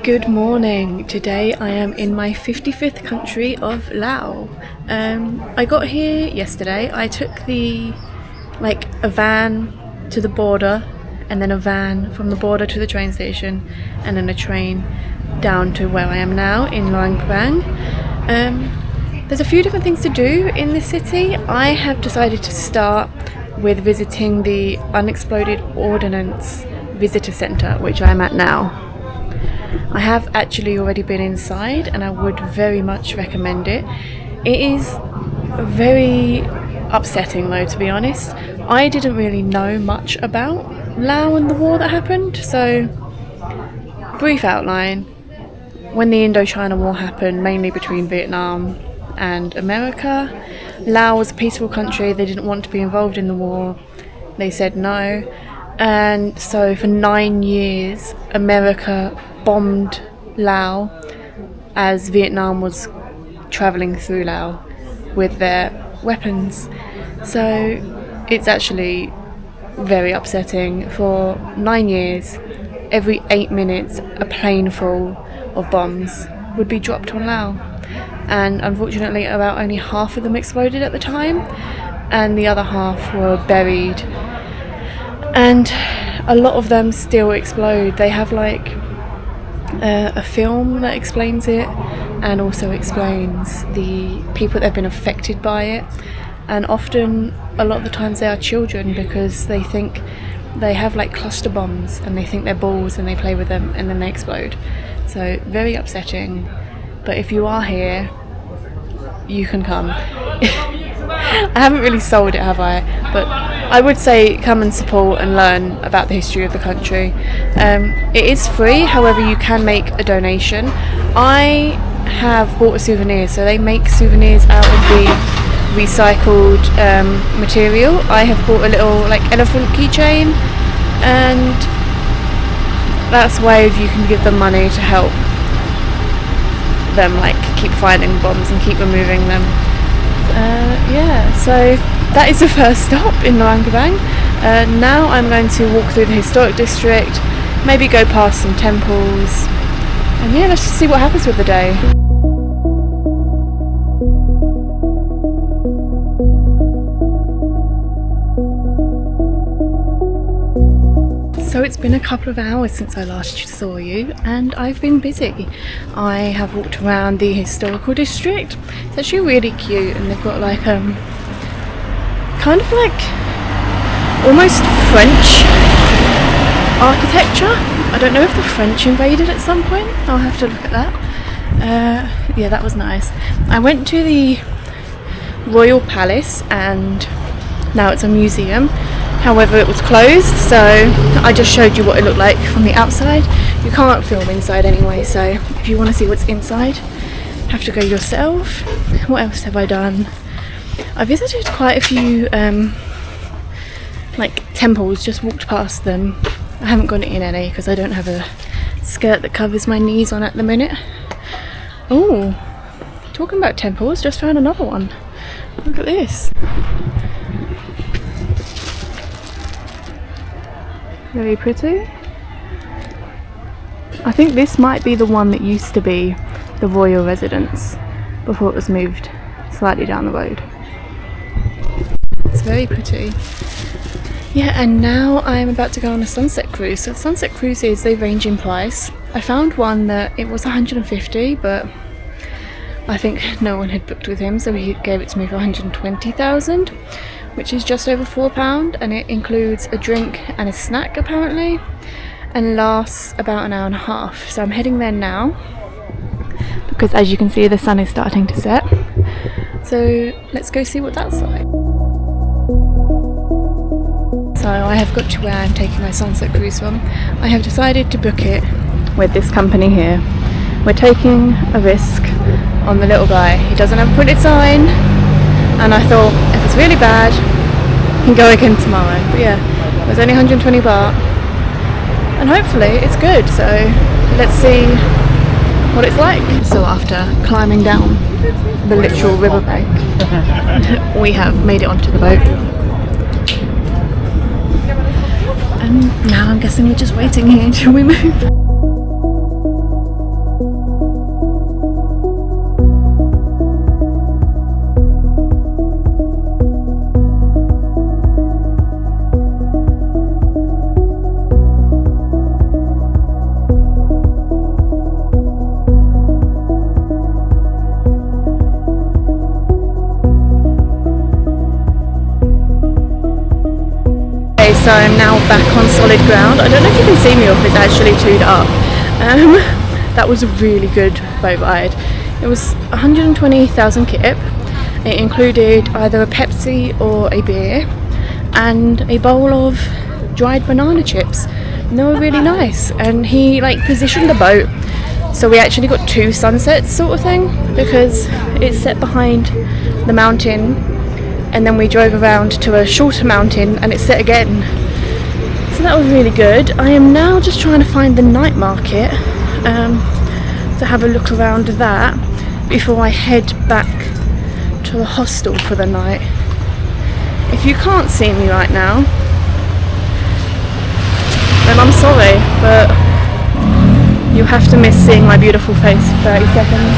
Good morning. Today I am in my 55th country of Laos. I got here yesterday. I took a van to the border, and then a van from the border to the train station, and then a train down to where I am now in Luang Prabang. There's a few different things to do in this city. I have decided to start with visiting the Unexploded Ordnance Visitor Centre, which I'm at now. I have actually already been inside and I would very much recommend it. It is very upsetting though, to be honest. I didn't really know much about Laos and the war that happened, so brief outline. When the Indochina War happened, mainly between Vietnam and America, Laos was a peaceful country. They didn't want to be involved in the war. They said no. And so for 9 years, America bombed Laos as Vietnam was travelling through Laos with their weapons. So it's actually very upsetting. For 9 years, every 8 minutes, a plane full of bombs would be dropped on Laos. And unfortunately, about only half of them exploded at the time, and the other half were buried. And a lot of them still explode. They have a film that explains it, and also explains the people that have been affected by it. And often, a lot of the times, they are children, because they think they have cluster bombs and they think they're balls and they play with them and then they explode. So very upsetting. But if you are here, you can come. I haven't really sold it, have I? But I would say come and support and learn about the history of the country. It is free, however you can make a donation. I have bought a souvenir, so they make souvenirs out of the recycled material. I have bought a little elephant keychain, and that's a way you can give them money to help them keep finding bombs and keep removing them. So that is the first stop in Luang Prabang. Now I'm going to walk through the historic district, maybe go past some temples, and let's just see what happens with the day. So it's been a couple of hours since I last saw you, and I've been busy. I have walked around the historical district. It's actually really cute, and they've got almost French architecture. I don't know if the French invaded at some point. I'll have to look at that. That was nice. I went to the Royal Palace, and now it's a museum. However, it was closed, so I just showed you what it looked like from the outside. You can't film inside anyway, so if you want to see what's inside, have to go yourself. What else have I done? I visited quite a few temples, just walked past them. I haven't gone in any because I don't have a skirt that covers my knees on at the minute. Oh, talking about temples, just found another one. Look at this. Very pretty. I think this might be the one that used to be the royal residence before it was moved slightly down the road. It's very pretty. And now I'm about to go on a sunset cruise. So sunset cruises, they range in price. I found one that it was 150, but I think no one had booked with him, so he gave it to me for 120,000, which is just over £4, and it includes a drink and a snack apparently, and lasts about an hour and a half. So I'm heading there now, because as you can see, the sun is starting to set. So let's go see what that's like. So I have got to where I'm taking my sunset cruise from. I have decided to book it with this company here. We're taking a risk on the little guy. He doesn't have a printed sign, and I thought if it's really bad, I can go again tomorrow. But it was only 120 baht, and hopefully it's good. So let's see what it's like. So after climbing down the literal riverbank, we have made it onto the boat. And now I'm guessing we're just waiting here until we move. so I'm now back on solid ground. I don't know if you can see me or if it's actually chewed up. That was a really good boat ride. It was 120,000 kip. It included either a Pepsi or a beer and a bowl of dried banana chips. And they were really nice, and he like positioned the boat so we actually got two sunsets sort of thing, because it's set behind the mountain and then we drove around to a shorter mountain and it's set again. So that was really good. I am now just trying to find the night market to have a look around that before I head back to the hostel for the night. If you can't see me right now, then I'm sorry, but you have to miss seeing my beautiful face for 30 seconds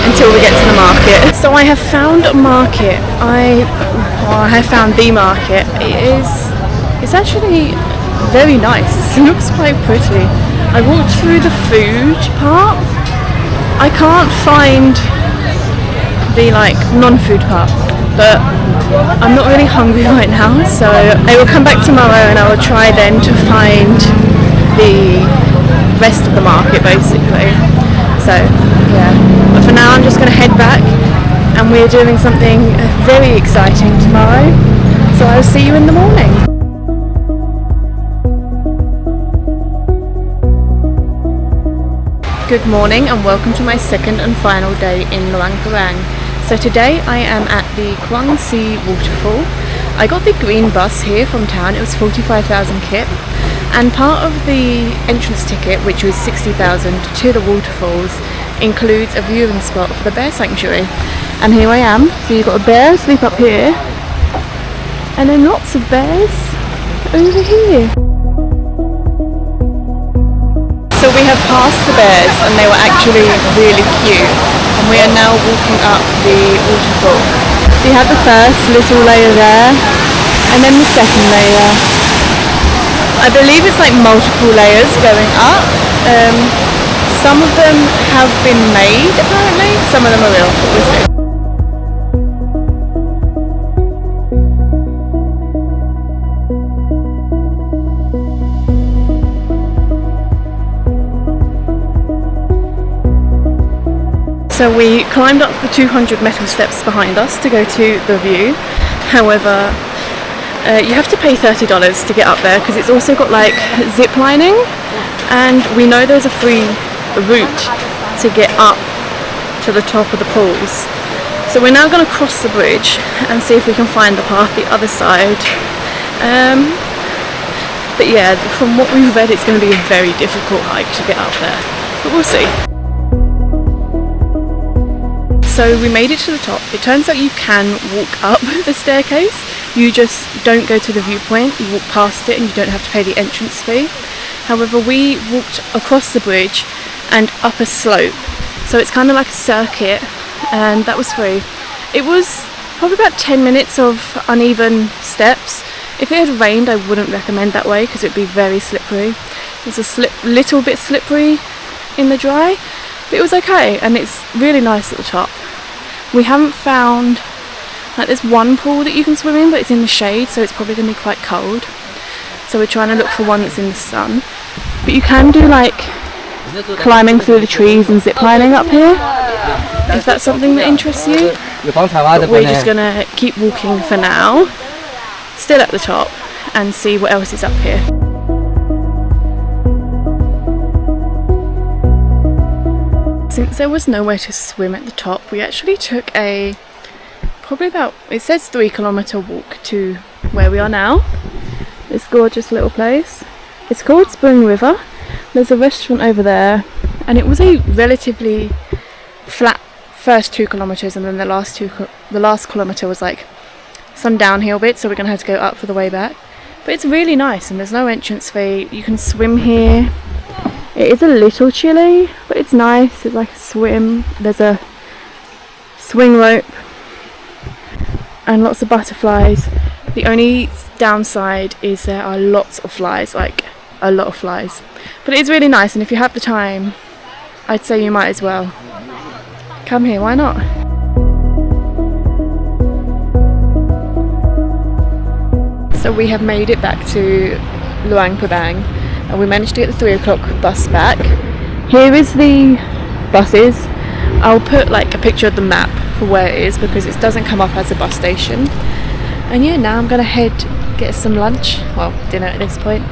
until we get to the market. So I have found a market. I have found the market. It's actually very nice. It looks quite pretty. I walked through the food part. I can't find the like non-food part, but I'm not really hungry right now, so I will come back tomorrow and I will try then to find the rest of the market basically. So yeah, but for now I'm just going to head back, and we're doing something very exciting tomorrow, so I'll see you in the morning. Good morning and welcome to my second and final day in Luang Prabang. So today I am at the Kuang Si Waterfall. I got the green bus here from town. It was 45,000 kip, and part of the entrance ticket, which was 60,000 to the waterfalls, includes a viewing spot for the bear sanctuary. And here I am. So you've got a bear asleep up here, and then lots of bears over here. So we have passed the bears and they were actually really cute, and we are now walking up the waterfall. So you have the first little layer there, and then the second layer. I believe it's like multiple layers going up. Some of them have been made apparently, some of them are real, but we'll see. So we climbed up the 200 metal steps behind us to go to the view. However, you have to pay $30 to get up there, because it's also got like zip lining, and we know there's a free route to get up to the top of the pools. So we're now going to cross the bridge and see if we can find the path the other side. But yeah, from what we've read, it's going to be a very difficult hike to get up there, but we'll see. So we made it to the top. It turns out you can walk up the staircase, you just don't go to the viewpoint, you walk past it and you don't have to pay the entrance fee. However, we walked across the bridge and up a slope, so it's kind of like a circuit, and that was free. It was probably about 10 minutes of uneven steps. If it had rained, I wouldn't recommend that way because it would be very slippery. It was a little bit slippery in the dry, but it was okay, and it's really nice at the top. We haven't found, like, there's one pool that you can swim in, but it's in the shade, so it's probably going to be quite cold. So we're trying to look for one that's in the sun. But you can do like climbing through the trees and zip lining up here, if that's something that interests you. But we're just going to keep walking for now, still at the top, and see what else is up here. Since there was nowhere to swim at the top, we actually took a probably about, it says 3-kilometer walk to where we are now. This gorgeous little place. It's called Mekong River. There's a restaurant over there, and it was a relatively flat first 2 kilometers, and then the last kilometer was like some downhill bits, so we're gonna have to go up for the way back. But it's really nice, and there's no entrance fee. You can swim here. It is a little chilly, but it's nice. It's like a swim. There's a swing rope and lots of butterflies. The only downside is there are lots of flies, like a lot of flies. But it is really nice, and if you have the time, I'd say you might as well come here. Why not? So we have made it back to Luang Prabang and we managed to get the 3 o'clock bus back. Here is the buses. I'll put like a picture of the map for where it is because it doesn't come up as a bus station. And yeah, now I'm gonna head get some lunch, well dinner at this point,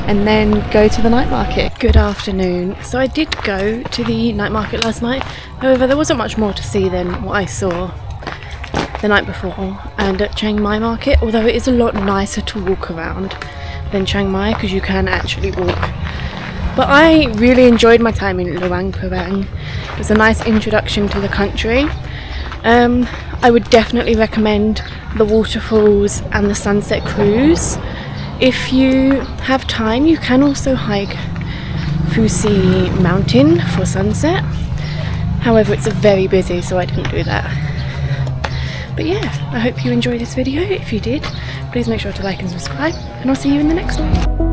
and then go to the night market. Good afternoon. So I did go to the night market last night, however there wasn't much more to see than what I saw the night before and at Chiang Mai market, although it is a lot nicer to walk around than Chiang Mai because you can actually walk. But I really enjoyed my time in Luang Prabang. It was a nice introduction to the country. I would definitely recommend the waterfalls and the sunset cruise. If you have time, you can also hike Fusi mountain for sunset. However, it's very busy, so I didn't do that. But yeah, I hope you enjoyed this video. If you did, please make sure to like and subscribe, and I'll see you in the next one.